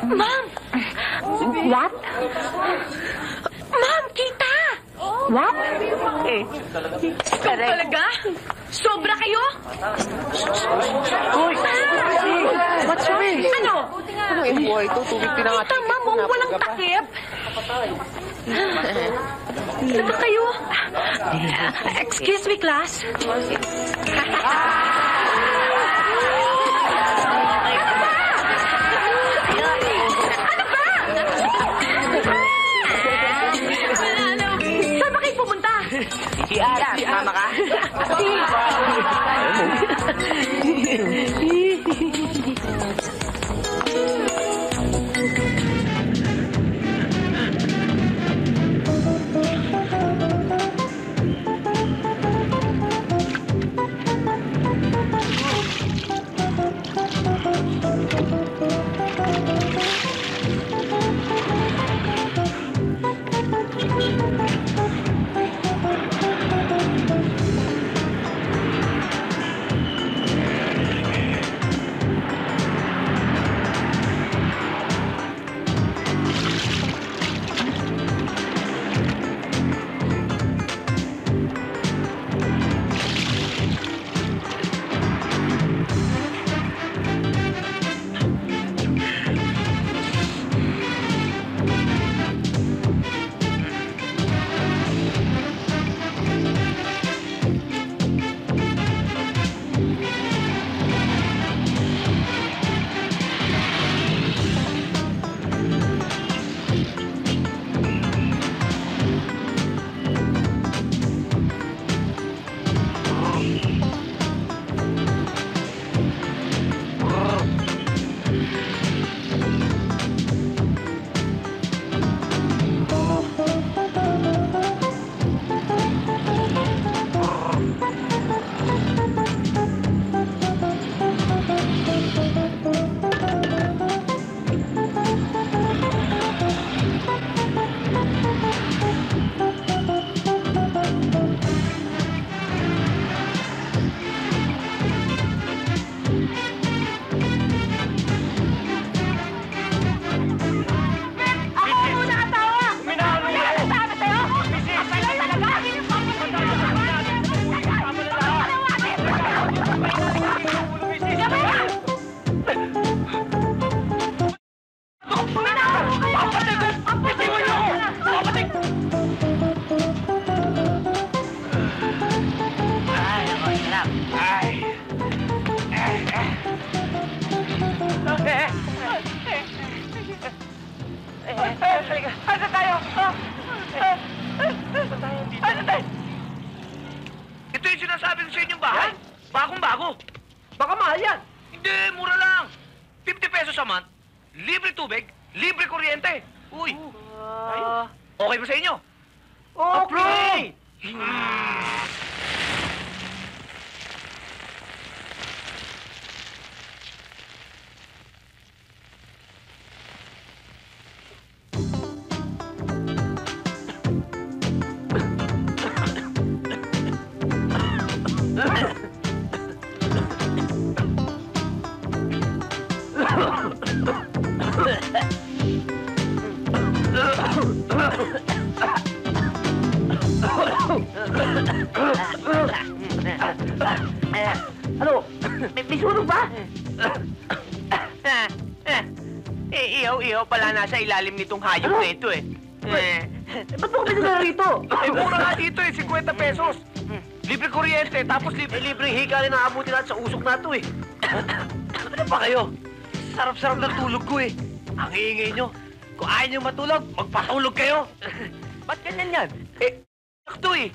Ma'am! What? Ma'am, kita! What? Ikaw talaga? Sobra kayo? Hoy! What's wrong? Ano? Ano yung buhay ito? Tubig pinangat. Kita, ma'am, walang takip. Ano kayo? Excuse me, class. Ano ba? Saan ba kayo pumunta? Mama ka? Ito yung sinasabi ko sa inyong bahay. Bagong-bago. Baka mahal yan. Hindi, mura lang. 50 pesos a month, libre tubig, libre kuryente. Uy, okay ba sa inyo? Okay! Ano? May sunog ba? Ihaw-ihaw pala nasa ilalim nitong hayop na ito eh. Ba't mo kami nila rito? Mura nga dito eh, 50 pesos. Libre kuryente, tapos libre Hika rin naabuti natin sa usok na ito eh. Ano ba kayo? Sarap-sarap ng tulog ko eh. Ang iingay nyo. Kung ayaw nyo matulog, magpatulog kayo. Ba't ganyan yan? Sakto eh.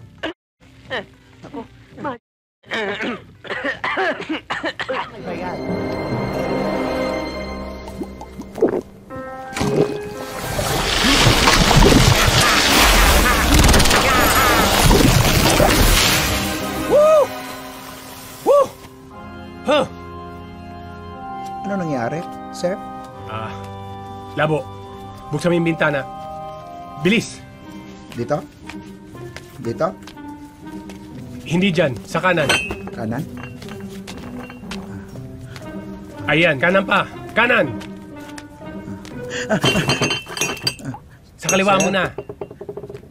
Ako, Woo! Woo! Huh? Ano nangyari, sir? Labo. Buksan mo yung bintana. Bilis! Dito? Dito? Hindi dyan. Sa kanan. Kanan? Ayan. Kanan pa. Kanan! Sa kaliwa mo na.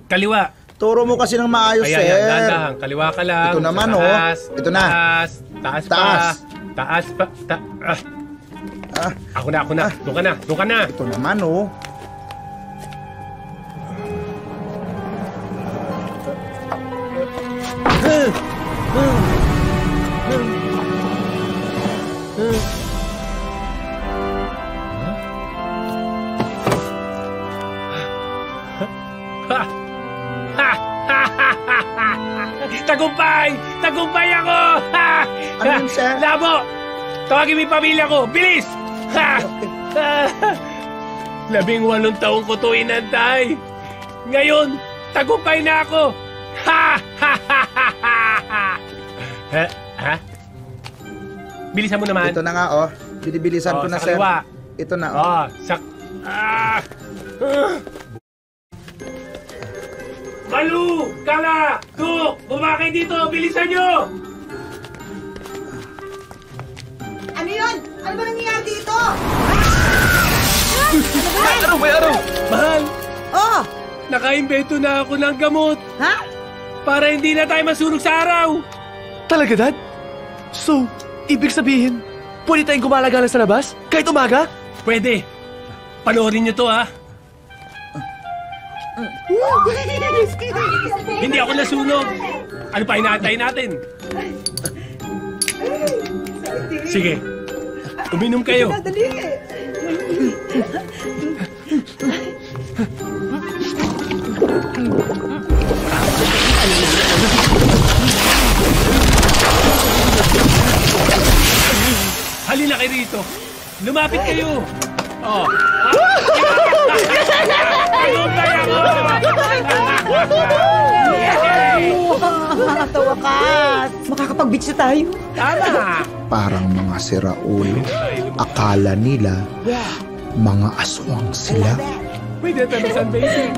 Kaliwa. Turo mo kasi ng maayos, Ayan, sir. dahan-dahan. Kaliwa ka lang. Ito naman, Sa taas, Ito na. Taas. Taas pa. Taas. Taas pa. Ako na. Doon ka na. Ito naman, oh. Tagumpay! Tagumpay ako! Ano yun, sir? Labo! Tawagin mo yung pamilya ko! Bilis! 18 taong ko to inantay. Ngayon, tagumpay na ako! Ha? Bilisan mo naman. Ito na nga, oh. Binibilisan ko na, sa sir. kaliwa. Ito na, oh. Malu! Kala! Tuk! Bumakay dito! Bilisan nyo! Ano yun? Ano ba nangyayari dito? Araw! Mahal! Oh! Nakaimbento na ako ng gamot Ha? para hindi na tayo masunog sa araw! Talaga, Dad? So, ibig sabihin, pwede tayong gumalagala sa labas? Kahit umaga? Pwede! Panoorin nyo to, ha? Hindi ako nasunog! Ano pa inaantay natin? Sige, uminom kayo. Halina kayo rito. Lumapit kayo. Oh. Tagumpay ako! Sa wakas! Makakapag-beach na tayo. Tama! Parang mga siraulo. Akala nila, mga aswang sila. Pwede tayo sa sunbathing.